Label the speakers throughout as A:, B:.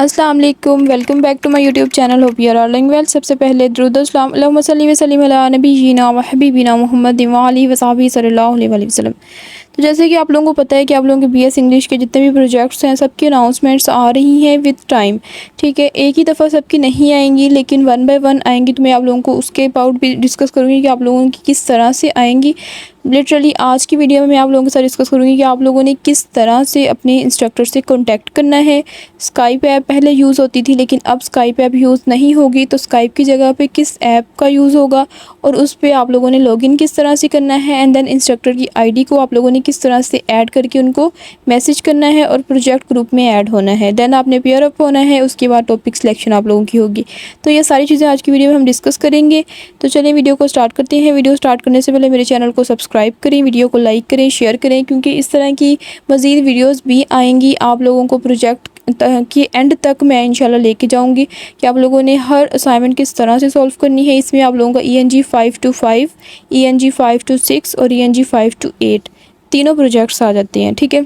A: अस्सलाम वालेकुम, welcome back to my YouTube channel. Hope you are all doing well. सबसे पहले दुरूद व सलाम अल्लाहुम्मा सल्ली व सल्लिम अला नबीना व हबीबिना मुहम्मद व आलिहि व सहाबिही सल्लल्लाहु अलैहि वसल्लम। तो जैसे कि आप लोगों को पता है कि आप लोगों के बीएस इंग्लिश के जितने भी प्रोजेक्ट्स हैं सबकी अनाउंसमेंट्स आ रही हैं विद टाइम। ठीक है, एक ही दफ़ा सबकी नहीं आएंगी, लेकिन वन बाय वन आएंगी। तो मैं आप लोगों को उसके अबाउट भी डिस्कस करूँगी कि आप लोगों की किस तरह से आएंगी। लिटरली आज की वीडियो में मैं आप लोगों के साथ डिस्कस करूँगी कि आप लोगों ने किस तरह से अपने इंस्ट्रक्टर से कॉन्टैक्ट करना है। स्काइप ऐप पहले यूज़ होती थी, लेकिन अब स्काइप ऐप यूज़ नहीं होगी, तो स्काइप की जगह पे किस ऐप का यूज़ होगा और उस पर आप लोगों ने लॉगिन किस तरह से करना है। एंड देन इंस्ट्रक्टर की आईडी को आप लोगों ने किस तरह से ऐड करके उनको मैसेज करना है और प्रोजेक्ट ग्रुप में ऐड होना है। देन आपने पेयर अप होना है, उसके बाद टॉपिक सिलेक्शन आप लोगों की होगी। तो ये सारी चीज़ें आज की वीडियो में हम डिस्कस करेंगे। तो चलिए वीडियो को स्टार्ट करते हैं। वीडियो स्टार्ट करने से पहले मेरे चैनल को सब्सक्राइब करें, वीडियो को लाइक करें, शेयर करें, क्योंकि इस तरह की मज़ीद वीडियोज़ भी आएंगी। आप लोगों को प्रोजेक्ट कि एंड तक मैं इंशाल्लाह लेके जाऊंगी कि आप लोगों ने हर असाइनमेंट किस तरह से सॉल्व करनी है। इसमें आप लोगों का ENG 5 to 5, ENG 5 to 6 और ENG 5 to 8 तीनों प्रोजेक्ट्स आ जाते हैं। ठीक है,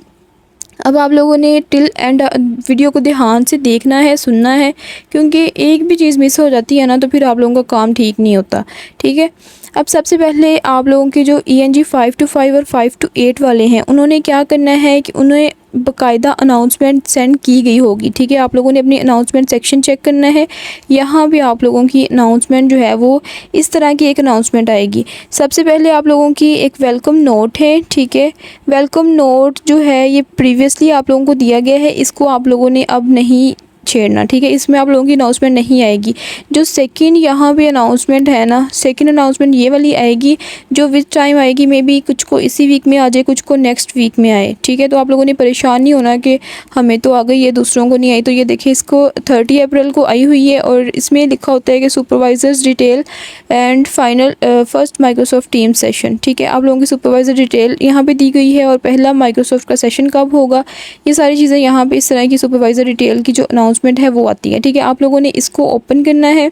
A: अब आप लोगों ने टिल एंड वीडियो को ध्यान से देखना है, सुनना है, क्योंकि एक भी चीज़ मिस हो जाती है ना तो फिर आप लोगों का काम ठीक नहीं होता। ठीक है, अब सबसे पहले आप लोगों के जो ENG 5 to 5 और 5 to 8 वाले हैं, उन्होंने क्या करना है कि उन्हें बाकायदा अनाउंसमेंट सेंड की गई होगी। ठीक है, आप लोगों ने अपनी अनाउंसमेंट सेक्शन चेक करना है। यहाँ भी आप लोगों की अनाउंसमेंट जो है वो इस तरह की एक अनाउंसमेंट आएगी। सबसे पहले आप लोगों की एक वेलकम नोट है। ठीक है, वेलकम नोट जो है ये प्रीवियसली आप लोगों को दिया गया है, इसको आप लोगों ने अब नहीं छेड़ना। ठीक है, इसमें आप लोगों की अनाउंसमेंट नहीं आएगी। जो सेकंड यहाँ पे अनाउंसमेंट है ना, सेकंड अनाउंसमेंट ये वाली आएगी जो विद टाइम आएगी। मे बी कुछ को इसी वीक में आ जाए, कुछ को नेक्स्ट वीक में आए। ठीक है, तो आप लोगों ने परेशान नहीं होना कि हमें तो आ गई है दूसरों को नहीं आई। तो ये देखिए, इसको 30 अप्रैल को आई हुई है और इसमें लिखा होता है कि supervisors detail and final first Microsoft team session. ठीक है, आप लोगों की सुपरवाइज़र डिटेल यहाँ पे दी गई है और पहला माइक्रोसॉफ्ट का सेशन कब होगा, ये सारी चीज़ें यहाँ पे इस तरह की सुपरवाइज़र डिटेल की जो अनाउंसमेंट है वो आती है। ठीक है, आप लोगों ने इसको ओपन करना है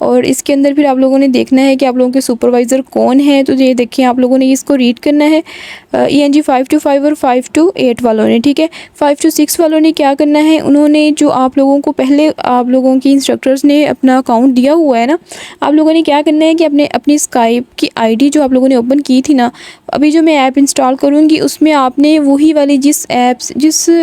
A: और इसके अंदर फिर आप लोगों ने देखना है कि आप लोगों के सुपरवाइज़र कौन है। तो ये देखिए, आप लोगों ने इसको रीड करना है ENG 5 to 5 और 5 to 8 वालों ने। ठीक है, 5 to 6 वालों ने क्या करना है, उन्होंने जो आप लोगों को पहले आप लोगों की इंस्ट्रक्टर्स ने अपना अकाउंट दिया हुआ है ना, आप लोगों ने क्या करना है कि अपनी स्काइप की आईडी जो आप लोगों ने ओपन की थी ना, अभी जो मैं ऐप इंस्टॉल करूँगी उसमें आपने वही वाली जिस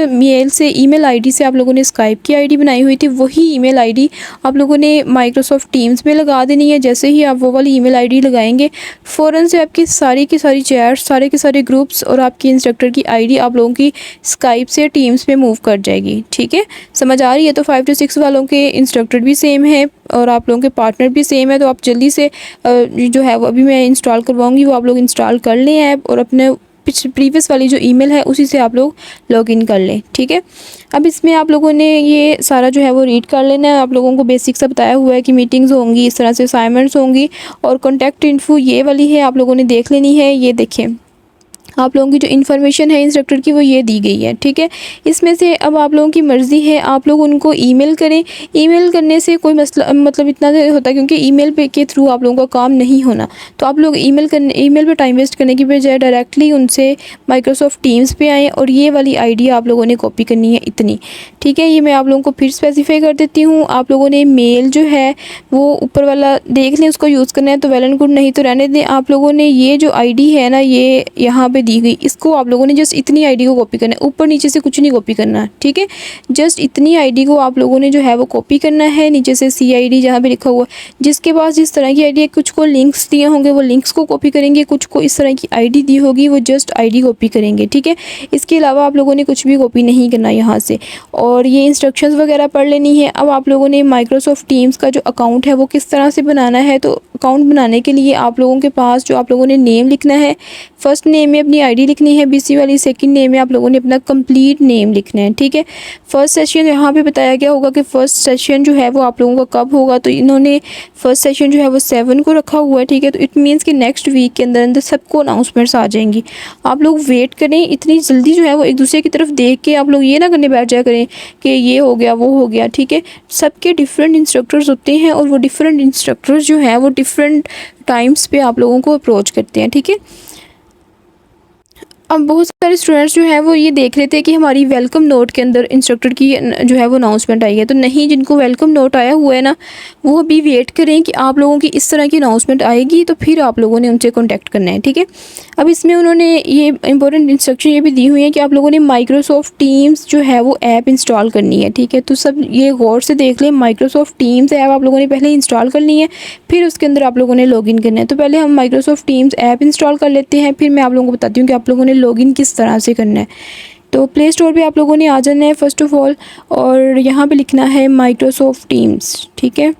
A: मेल से ईमेल आईडी से आप लोगों ने स्काइप की आईडी बनाई हुई थी, वही ईमेल आईडी आप लोगों ने माइक्रोसॉफ्ट टीम्स में लगा देनी है। जैसे ही आप वो वाली ईमेल आईडी लगाएंगे, फ़ौरन से आपकी सारी की सारी चैट्स, सारे के सारे ग्रुप्स और आपकी इंस्ट्रक्टर की आईडी आप लोगों की स्काइप से टीम्स में मूव कर जाएगी। ठीक है, समझ आ रही है? तो 5 to 6 वालों के इंस्ट्रक्टर भी सेम है और आप लोगों के पार्टनर भी सेम है। तो आप जल्दी से जो है वो अभी मैं इंस्टॉल करवाऊँगी, वो आप लोग इंस्टॉल कर लें ऐप और अपने प्रीवियस वाली जो ईमेल है उसी से आप लोग लॉगिन कर लें। ठीक है, अब इसमें आप लोगों ने ये सारा जो है वो रीड कर लेना है। आप लोगों को बेसिक सा बताया हुआ है कि मीटिंग्स होंगी, इस तरह से असाइनमेंट्स होंगी और कॉन्टैक्ट इन्फो ये वाली है, आप लोगों ने देख लेनी है। ये देखें, आप लोगों की जो इन्फॉर्मेशन है इंस्ट्रक्टर की वो ये दी गई है। ठीक है, इसमें से अब आप लोगों की मर्ज़ी है, आप लोग उनको ईमेल करें। ईमेल करने से कोई मसला मतलब इतना होता है, क्योंकि ईमेल पे के थ्रू आप लोगों का काम नहीं होना। तो आप लोग ईमेल पे टाइम वेस्ट करने की बजाय डायरेक्टली उनसे माइक्रोसॉफ्ट टीम्स पे आएँ और ये वाली आईडी आप लोगों ने कॉपी करनी है इतनी। ठीक है, ये मैं आप लोगों को फिर स्पेसिफाई कर देती हूँ। आप लोगों ने मेल जो है वो ऊपर वाला देख लें, उसको यूज़ करना है तो वेल एंड गुड, नहीं तो रहने दें। आप लोगों ने ये जो आईडी है ना, ये यहाँ पे दी गई, इसको आप लोगों ने जस्ट इतनी आईडी को कॉपी करना है, ऊपर नीचे से कुछ नहीं कॉपी करना है। ठीक है, जस्ट इतनी आईडी को आप लोगों ने जो है वो कॉपी करना है, नीचे से CID जहाँ पे लिखा हुआ है। जिसके पास जिस तरह की आईडी है, कुछ को लिंक्स दिए होंगे वो लिंक्स को कॉपी करेंगे, कुछ को इस तरह की आईडी दी होगी वो जस्ट आईडी कॉपी करेंगे। ठीक है, इसके अलावा आप लोगों ने कुछ भी कॉपी नहीं करना यहाँ से, और ये इंस्ट्रक्शंस वगैरह पढ़ लेनी है। अब आप लोगों ने माइक्रोसॉफ्ट टीम्स का जो अकाउंट है वो किस तरह से बनाना है, तो अकाउंट बनाने के लिए आप लोगों के पास जो आप लोगों ने नेम लिखना है, फर्स्ट नेम में अपनी आईडी लिखनी है BC वाली, सेकंड नेम में आप लोगों ने अपना कंप्लीट नेम लिखना है। ठीक है, फर्स्ट सेशन यहाँ पे बताया गया होगा कि फ़र्स्ट सेशन जो है वो आप लोगों का कब होगा, तो इन्होंने फर्स्ट सेशन जो है वो 7 को रखा हुआ है। ठीक है, तो इट मीन्स कि नेक्स्ट वीक के अंदर अंदर सबको अनाउंसमेंट्स आ जाएंगी। आप लोग वेट करें, इतनी जल्दी जो है वो एक दूसरे की तरफ देख के आप लोग ये ना करने बैठ जाया करें कि ये हो गया वो हो गया। ठीक है, सबके डिफरेंट इंस्ट्रक्टर्स होते हैं और वो डिफरेंट इंस्ट्रक्टर्स जो हैं वो डिफरेंट टाइम्स पे आप लोगों को अप्रोच करते हैं। ठीक है, अब बहुत सारे स्टूडेंट्स जो हैं वो ये देख लेते हैं कि हमारी वेलकम नोट के अंदर इंस्ट्रक्टर की जो है वो अनाउंसमेंट आई है। तो नहीं, जिनको वेलकम नोट आया हुआ है ना, वो अभी वेट करें कि आप लोगों की इस तरह की अनाउंसमेंट आएगी तो फिर आप लोगों ने उनसे कॉन्टैक्ट करना है, ठीक है। अब इसमें उन्होंने ये इंपॉर्टेंट इंस्ट्रक्शन ये भी दी हुई है कि आप लोगों ने माइक्रोसॉफ्ट टीम्स जो है वो ऐप इंस्टॉल करनी है, ठीक है। तो सब ये गौर से देख लें, माइक्रोसॉफ्ट टीम्स ऐप आप लोगों ने पहले इंस्टॉल करनी है, फिर उसके अंदर आप लोगों ने लॉगिन करना है। तो पहले हम माइक्रोसॉफ्ट टीम्स ऐप इंस्टॉल कर लेते हैं, फिर मैं आप लोगों को बताती हूँ कि आप लोगों ने लॉगिन किस तरह से करना है। तो प्ले स्टोर पे आप लोगों ने आ जाना है फ़र्स्ट ऑफ़ ऑल, और यहाँ पे लिखना है माइक्रोसॉफ्ट टीम्स, ठीक है।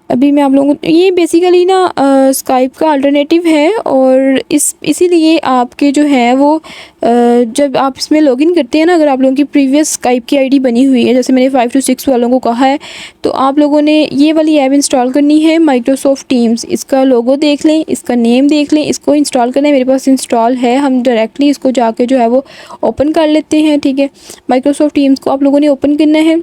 A: अभी मैं आप लोगों को, ये बेसिकली ना स्काइप का अल्टरनेटिव है, और इसीलिए आपके जो है वो जब आप इसमें लॉगिन करते हैं ना, अगर आप लोगों की प्रीवियस स्काइप की आईडी बनी हुई है, जैसे मैंने 5 to 6 वालों को कहा है, तो आप लोगों ने ये वाली ऐप इंस्टॉल करनी है माइक्रोसॉफ्ट टीम्स। इसका लोगो देख लें, इसका नेम देख लें, इसको इंस्टॉल करना है। मेरे पास इंस्टॉल है, हम डायरेक्टली इसको जाके जो है वो ओपन कर लेते हैं, ठीक है। माइक्रोसॉफ्ट टीम्स को आप लोगों ने ओपन करना है,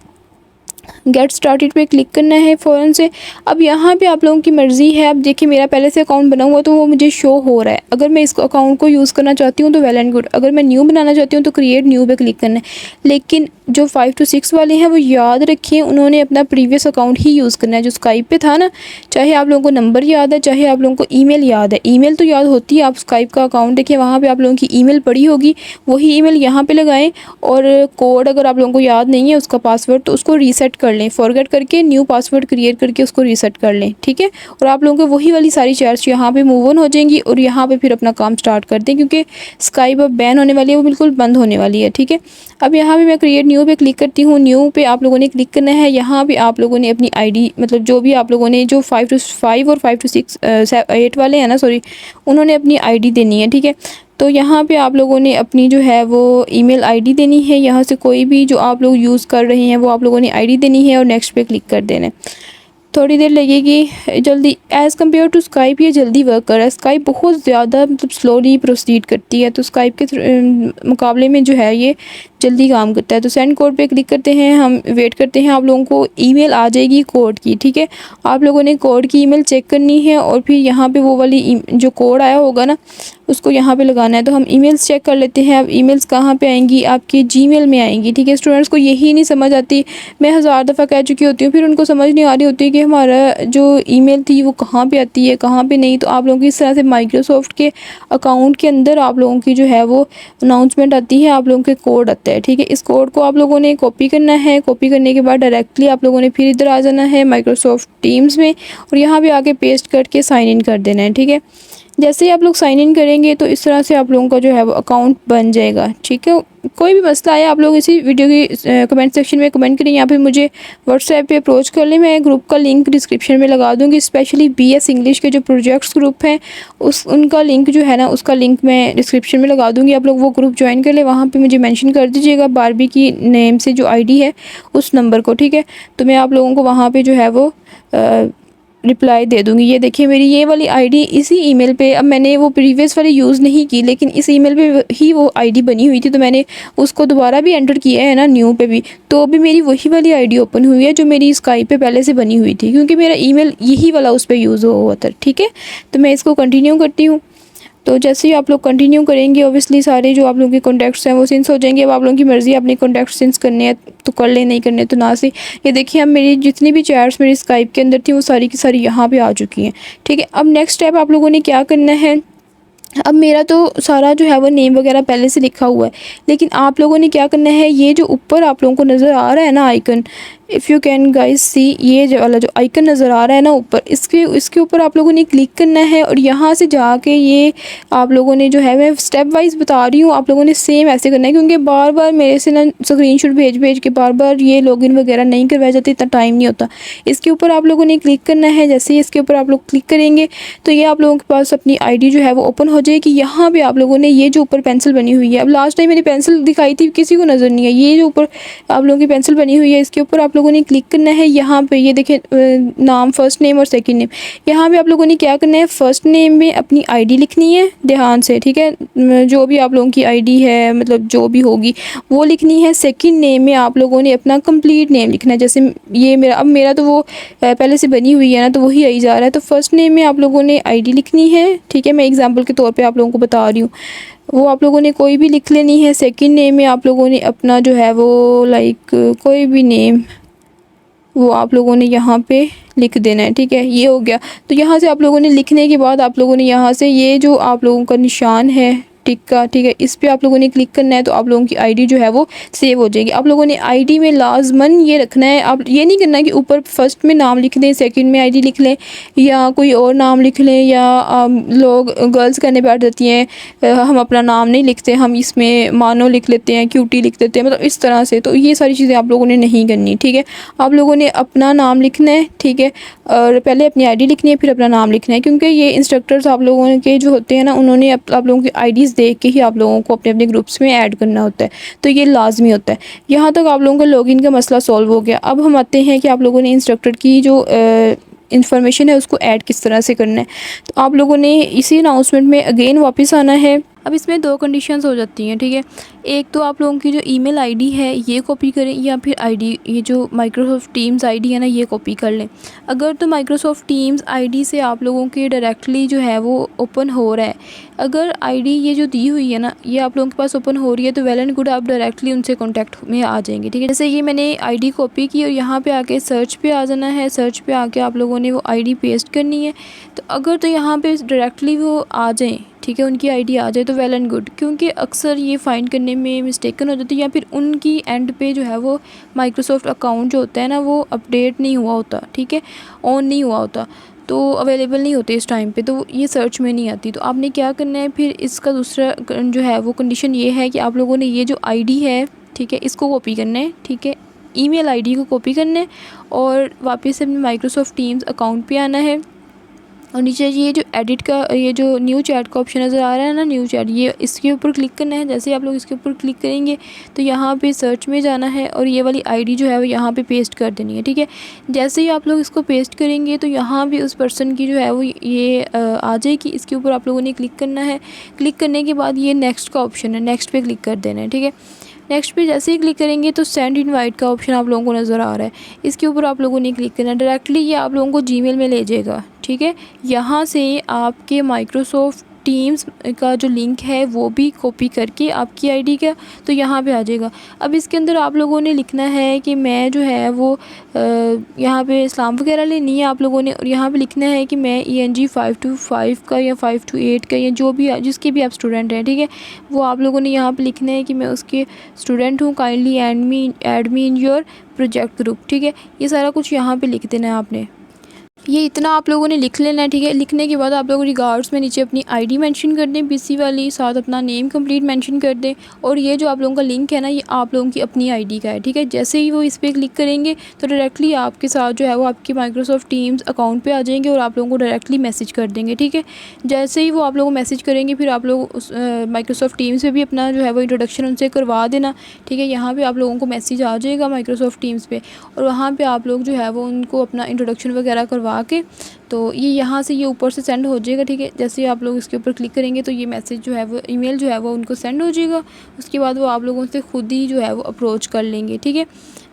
A: गेट स्टार्टेड पे क्लिक करना है फ़ौरन से। अब यहाँ पे आप लोगों की मर्ज़ी है। अब देखिए, मेरा पहले से अकाउंट बना हुआ तो वो मुझे शो हो रहा है। अगर मैं इस अकाउंट को यूज़ करना चाहती हूँ तो वेल एंड गुड, अगर मैं न्यू बनाना चाहती हूँ तो क्रिएट न्यू पे क्लिक करना है। लेकिन जो 5 to 6 वाले हैं वो याद रखें, उन्होंने अपना प्रीवियस अकाउंट ही यूज़ करना है जो स्काइप पे था ना। चाहे आप लोगों को नंबर याद है, चाहे आप लोगों को ईमेल याद है, ईमेल तो याद होती है। आप स्काइप का अकाउंट देखिए, वहाँ पे आप लोगों की ईमेल पड़ी होगी, वही ईमेल यहाँ पे लगाएं। और कोड अगर आप लोगों को याद नहीं है उसका पासवर्ड, तो उसको रीसेट कर लें, फॉरगेट करके न्यू पासवर्ड क्रिएट करके उसको रीसेट कर लें, ठीक है। और आप लोगों को वही वाली सारी चैट्स यहाँ पे मूव ऑन हो जाएंगी, और यहाँ पे फिर अपना काम स्टार्ट कर दें, क्योंकि स्काइप अब बैन होने वाली है, वो बिल्कुल बंद होने वाली है, ठीक है। अब यहाँ पे मैं क्रिएट न्यू पे क्लिक करती हूँ। न्यू पे आप लोगों ने क्लिक करना है। यहाँ पे आप लोगों ने अपनी आईडी, मतलब जो भी आप लोगों ने जो 5 to 5 और 5 to 6 8 वाले हैं ना, सॉरी, उन्होंने अपनी आईडी देनी है, ठीक है। तो यहाँ पे आप लोगों ने अपनी जो है वो ईमेल आईडी देनी है। यहाँ से कोई भी जो आप लोग यूज़ कर रहे हैं वो आप लोगों ने आईडी देनी है, और नेक्स्ट पे क्लिक कर देना है। थोड़ी देर लगेगी, जल्दी एज़ कम्पेयर टू स्काइप ये जल्दी वर्क कर रहा है। स्काइप बहुत ज़्यादा मतलब स्लोली प्रोसीड करती है, तो स्काइप के मुकाबले में जो है ये जल्दी काम करता है। तो सेंड कोड पे क्लिक करते हैं, हम वेट करते हैं। आप लोगों को ईमेल आ जाएगी कोड की, ठीक है। आप लोगों ने कोड की ईमेल चेक करनी है, और फिर यहाँ पे वो वाली जो कोड आया होगा ना, उसको यहाँ पे लगाना है। तो हम ईमेल्स चेक कर लेते हैं। अब ईमेल्स कहाँ पे आएंगी? आपके जीमेल में आएंगी, ठीक है। स्टूडेंट्स को यही नहीं समझ आती, मैं हज़ार दफ़ा कह चुकी होती हूँ, फिर उनको समझ नहीं आ रही होती कि हमारा जो ईमेल थी वो कहाँ पे आती है, कहाँ पे नहीं। तो आप लोगों की इस तरह से माइक्रोसॉफ्ट के अकाउंट के अंदर आप लोगों की जो है वो अनाउंसमेंट आती है, आप लोगों के कोड आता है, ठीक है। इस कोड को आप लोगों ने कॉपी करना है। कॉपी करने के बाद डायरेक्टली आप लोगों ने फिर इधर आ जाना है माइक्रोसॉफ्ट टीम्स में, और यहाँ पे आके पेस्ट करके साइन इन कर देना है, ठीक है। जैसे ही आप लोग साइन इन करेंगे तो इस तरह से आप लोगों का जो है वो अकाउंट बन जाएगा, ठीक है। कोई भी मसला आए आप लोग इसी वीडियो की कमेंट सेक्शन में कमेंट करें, या फिर मुझे व्हाट्सएप पे अप्रोच कर लें। मैं ग्रुप का लिंक डिस्क्रिप्शन में लगा दूंगी। स्पेशली BS इंग्लिश के जो प्रोजेक्ट्स ग्रुप हैं उनका लिंक जो है ना, उसका लिंक मैं डिस्क्रिप्शन में लगा दूंगी। आप लोग वो ग्रुप ज्वाइन कर लें, वहाँ पर मुझे मैंशन कर दीजिएगा बारबी की नेम से जो ID है उस नंबर को, ठीक है। तो मैं आप लोगों को वहाँ पर जो है वो रिप्लाई दे दूँगी। ये देखिए, मेरी ये वाली आईडी इसी ईमेल पे, अब मैंने वो प्रीवियस वाली यूज़ नहीं की, लेकिन इस ईमेल पे ही वो आईडी बनी हुई थी, तो मैंने उसको दोबारा भी एंटर किया है ना न्यू पे भी, तो अभी मेरी वही वाली आईडी ओपन हुई है जो मेरी स्काइप पे पहले से बनी हुई थी, क्योंकि मेरा ईमेल यही वाला उस पर यूज़ हुआ था, ठीक है। तो मैं इसको कंटिन्यू करती हूँ। तो जैसे ही आप लोग कंटिन्यू करेंगे, ऑब्वियसली सारे जो आप लोगों के कॉन्टैक्ट्स हैं वो सिंस हो जाएंगे। अब आप लोगों की मर्ज़ी, अपने कॉन्टैक्ट सिंस करने हैं तो कर लें, नहीं करने तो ना से। ये देखिए, अब मेरी जितनी भी चैट्स मेरी स्काइप के अंदर थी वो सारी की सारी यहाँ पे आ चुकी हैं, ठीक है। अब नेक्स्ट स्टेप आप लोगों ने क्या करना है, अब मेरा तो सारा जो है वो नेम वगैरह पहले से लिखा हुआ है, लेकिन आप लोगों ने क्या करना है, ये जो ऊपर आप लोगों को नज़र आ रहा है ना icon, if you can guys see, ये जो वाला जो आइकन नज़र आ रहा है ना ऊपर, इसके ऊपर आप लोगों ने क्लिक करना है, और यहाँ से जाके ये आप लोगों ने जो है, मैं स्टेप वाइज बता रही हूँ, आप लोगों ने सेम ऐसे करना है, क्योंकि बार बार मेरे से ना स्क्रीनशॉट भेज के बार बार ये लॉगिन वगैरह नहीं करवाया जाती, इतना टाइम नहीं होता। इसके ऊपर आप लोगों ने क्लिक करना है। जैसे ही इसके ऊपर आप लोग क्लिक करेंगे तो ये आप लोगों के पास अपनी ID जो है वो ओपन हो जाएगी। यहाँ पे आप लोगों ने ये जो ऊपर पेंसिल बनी हुई है, अब लास्ट टाइम मैंने पेंसिल दिखाई थी, किसी को नज़र नहीं है, ये जो ऊपर आप लोगों की पेंसिल बनी हुई है, इसके ऊपर आप लोगों ने क्लिक करना है। यहाँ पे ये देखें, नाम, फर्स्ट नेम और सेकंड नेम। यहाँ पे आप लोगों ने क्या करना है, फर्स्ट नेम में अपनी ID लिखनी है ध्यान से, ठीक है। जो भी आप लोगों की ID है, मतलब जो भी होगी वो लिखनी है। सेकंड नेम में आप लोगों ने अपना कंप्लीट नेम लिखना है। जैसे ये मेरा तो वो पहले से बनी हुई है ना, तो वही आई जा रहा है। तो फर्स्ट नेम में आप लोगों ने ID लिखनी है, ठीक है। मैं एग्जांपल के तौर पे आप लोगों को बता रही हूँ। वो आप लोगों ने कोई भी लिख लेनी है। सेकंड नेम में आप लोगों ने अपना जो है वो लाइक कोई भी नेम वो आप लोगों ने यहाँ पे लिख देना है, ठीक है। ये हो गया। तो यहाँ से आप लोगों ने लिखने के बाद आप लोगों ने यहाँ से ये जो आप लोगों का निशान है टिक का, ठीक है, इस पे आप लोगों ने क्लिक करना है। तो आप लोगों की आईडी जो है वो सेव हो जाएगी। आप लोगों ने आईडी में लाजमन ये रखना है, आप ये नहीं करना कि ऊपर फर्स्ट में नाम लिख दें, सेकंड में आईडी लिख लें या कोई और नाम लिख लें, या लोग गर्ल्स करने बैठ जाती हैं हम अपना नाम नहीं लिखते, हम इसमें मानो लिख लेते हैं, क्यूटी लिख देते हैं, मतलब इस तरह से। तो ये सारी चीज़ें आप लोगों ने नहीं करनी, ठीक है। आप लोगों ने अपना नाम लिखना है, ठीक है, और पहले अपनी आईडी लिखनी है, फिर अपना नाम लिखना है, क्योंकि ये इंस्ट्रक्टर्स आप लोगों के जो होते हैं ना, उन्होंने आप लोगों की आईडीज़ देख के ही आप लोगों को अपने अपने ग्रुप्स में ऐड करना होता है। तो ये लाजमी होता है। यहाँ तक आप लोगों का लॉगिन का मसला सॉल्व हो गया। अब हम आते हैं कि आप लोगों ने इंस्ट्रक्टर की जो इन्फॉर्मेशन है उसको ऐड किस तरह से करना है। तो आप लोगों ने इसी अनाउंसमेंट में अगेन वापस आना है। अब इसमें दो कंडीशंस हो जाती हैं, ठीक है। एक तो आप लोगों की जो ईमेल आईडी है ये कॉपी करें, या फिर आईडी ये जो माइक्रोसॉफ्ट टीम्स आईडी है ना ये कॉपी कर लें। अगर तो माइक्रोसॉफ्ट टीम्स आईडी से आप लोगों के डायरेक्टली जो है वो ओपन हो रहा है, अगर आईडी ये जो दी हुई है ना ये आप लोगों के पास ओपन हो रही है, तो वेल एंड गुड, आप डायरेक्टली उनसे कॉन्टैक्ट में आ जाएंगे, ठीक है। जैसे ये मैंने आईडी कॉपी की और यहाँ पे आके सर्च पे आ जाना है। सर्च पे आके आप लोगों ने वो आईडी पेस्ट करनी है। तो अगर तो यहाँ पे डायरेक्टली वो आ जाएँ, ठीक है, उनकी आईडी आ जाए तो वेल एंड गुड, क्योंकि अक्सर ये फाइंड करने में मिस्टेकन हो जाती है, या फिर उनकी एंड पे जो है वो माइक्रोसॉफ्ट अकाउंट जो होता है ना वो अपडेट नहीं हुआ होता, ठीक है, ऑन नहीं हुआ होता, तो अवेलेबल नहीं होते इस टाइम पे, तो ये सर्च में नहीं आती। तो आपने क्या करना है फिर, इसका दूसरा जो है वो कंडीशन ये है कि आप लोगों ने ये जो आईडी है, ठीक है, इसको कॉपी करना है, ठीक है, ईमेल आईडी को कॉपी करना है और वापस से अपने माइक्रोसॉफ्ट टीम्स अकाउंट पे आना है। और नीचे ये जो एडिट का ये जो न्यू चैट का ऑप्शन नज़र आ रहा है ना, न्यू चैट, ये इसके ऊपर क्लिक करना है। जैसे ही आप लोग इसके ऊपर क्लिक करेंगे तो यहाँ पे सर्च में जाना है और ये वाली आईडी जो है वो यहाँ पे पेस्ट कर देनी है, ठीक है। जैसे ही आप लोग इसको पेस्ट करेंगे तो यहाँ भी उस पर्सन की जो है वो ये आ जाएगी। इसके ऊपर आप लोगों ने क्लिक करना है। क्लिक करने के बाद ये नेक्स्ट का ऑप्शन है, नेक्स्ट पे क्लिक कर देना है, ठीक है। नेक्स्ट पे जैसे ही क्लिक करेंगे तो सेंड इनवाइट का ऑप्शन आप लोगों को नज़र आ रहा है, इसके ऊपर आप लोगों ने क्लिक करना है। डायरेक्टली ये आप लोगों को जीमेल में ले जाएगा, ठीक है। यहाँ से आपके माइक्रोसॉफ्ट टीम्स का जो लिंक है वो भी कॉपी करके आपकी आईडी का तो यहाँ पे आ जाएगा। अब इसके अंदर आप लोगों ने लिखना है कि मैं जो है वो यहाँ पे इस्लाम वगैरह लेनी है आप लोगों ने, और यहाँ पे लिखना है कि मैं ENG 525 का या 528 का या जो भी जिसके भी आप स्टूडेंट हैं, ठीक है, वो आप लोगों ने यहाँ पे लिखना है कि मैं उसके स्टूडेंट हूँ, kindly add me in your project group, ठीक है। ये सारा कुछ यहाँ पे लिख देना है आपने। ये इतना आप लोगों ने लिख लेना है, ठीक है। लिखने के बाद आप लोग रिगार्ड्स में नीचे अपनी आईडी मेंशन कर दें, BC वाली, साथ अपना नेम कंप्लीट मेंशन कर दें। और ये जो आप लोगों का लिंक है ना ये आप लोगों की अपनी आईडी का है, ठीक है। जैसे ही वो इस पर क्लिक करेंगे तो डायरेक्टली आपके साथ जो है वो आपकी माइक्रोसॉफ्ट टीम्स अकाउंट पे आ जाएंगे और आप लोगों को डायरेक्टली मैसेज कर देंगे, ठीक है। जैसे ही वो आप लोगों को मैसेज करेंगे फिर आप लोग उस माइक्रोसॉफ्ट टीम्स पे भी अपना जो है वो इंट्रोडक्शन उनसे करवा देना, ठीक है। यहाँ पर आप लोगों को मैसेज आ जाएगा माइक्रोसॉफ्ट टीम्स पे और वहाँ पर आप लोग जो है वो उनको अपना इंट्रोडक्शन वगैरह करवा के तो ये यहाँ से ये ऊपर से सेंड हो जाएगा, ठीक है। जैसे आप लोग इसके ऊपर क्लिक करेंगे तो ये मैसेज जो है वो ईमेल जो है वो उनको सेंड हो जाएगा। उसके बाद वो आप लोगों से खुद ही जो है वो अप्रोच कर लेंगे, ठीक है।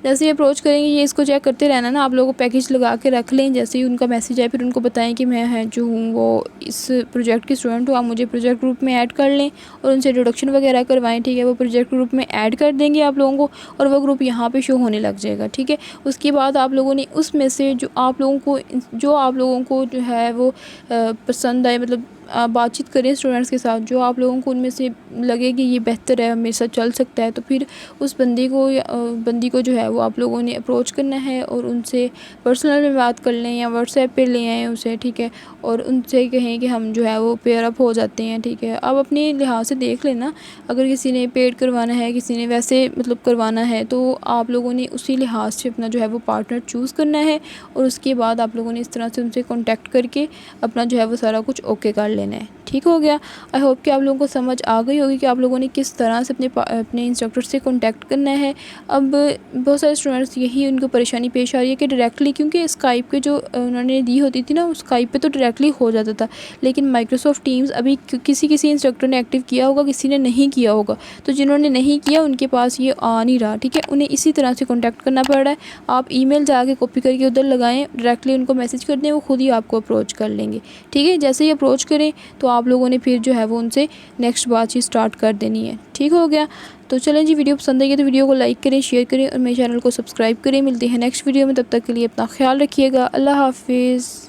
A: जैसे ही अप्रोच करेंगे ये इसको चेक करते रहना ना, आप लोगों को पैकेज लगा के रख लें। जैसे ही उनका मैसेज आए फिर उनको बताएं कि मैं है जो हूँ वो इस प्रोजेक्ट की स्टूडेंट हूँ, आप मुझे प्रोजेक्ट ग्रुप में ऐड कर लें और उनसे इंट्रोडक्शन वगैरह करवाएं, ठीक है। वो प्रोजेक्ट ग्रुप में ऐड कर देंगे आप लोगों को और वो ग्रुप यहाँ पे शो होने लग जाएगा, ठीक है। उसके बाद आप लोगों ने उसमें से जो आप लोगों को जो है वो पसंद आए, मतलब बातचीत करें स्टूडेंट्स के साथ, जो आप लोगों को उनमें से लगे कि ये बेहतर है, मेरे साथ चल सकता है, तो फिर उस बंदी को जो है वो आप लोगों ने अप्रोच करना है और उनसे पर्सनल में बात कर लें या व्हाट्सएप पे ले आएँ उसे, ठीक है। और उनसे कहें कि हम जो है वो पेयर अप हो जाते हैं, ठीक है। अब अपने लिहाज से देख लेना, अगर किसी ने पेड करवाना है, किसी ने वैसे मतलब करवाना है, तो आप लोगों ने उसी लिहाज से अपना जो है वो पार्टनर चूज़ करना है और उसके बाद आप लोगों ने इस तरह से उनसे कॉन्टैक्ट करके अपना जो है वो सारा कुछ ओके कर लेना है, ठीक हो गया। आई होप कि आप लोगों को समझ आ गई होगी कि आप लोगों ने किस तरह से अपने इंस्ट्रक्टर से कांटेक्ट करना है। अब बहुत सारे स्टूडेंट्स यही उनको परेशानी पेश आ रही है कि डायरेक्टली, क्योंकि स्काइप के जो उन्होंने दी होती थी ना, उस स्काइप पे तो डायरेक्टली हो जाता था, लेकिन माइक्रोसॉफ्ट टीम्स अभी किसी इंस्ट्रक्टर ने एक्टिव किया होगा, किसी ने नहीं किया होगा। तो जिन्होंने नहीं किया उनके पास ये आ नहीं रहा, ठीक है। उन्हें इसी तरह से कॉन्टैक्ट करना पड़ रहा है। आप ईमेल जाके कॉपी करके उधर लगाएँ, डायरेक्टली उनको मैसेज कर दें, वो खुद ही आपको अप्रोच कर लेंगे, ठीक है। जैसे ही अप्रोच करें तो आप लोगों ने फिर जो है वो उनसे नेक्स्ट बातचीत स्टार्ट कर देनी है। ठीक हो गया। तो चलें जी, वीडियो पसंद आई तो वीडियो को लाइक करें, शेयर करें और मेरे चैनल को सब्सक्राइब करें। मिलते हैं नेक्स्ट वीडियो में, तब तक के लिए अपना ख्याल रखिएगा। अल्लाह हाफिज़।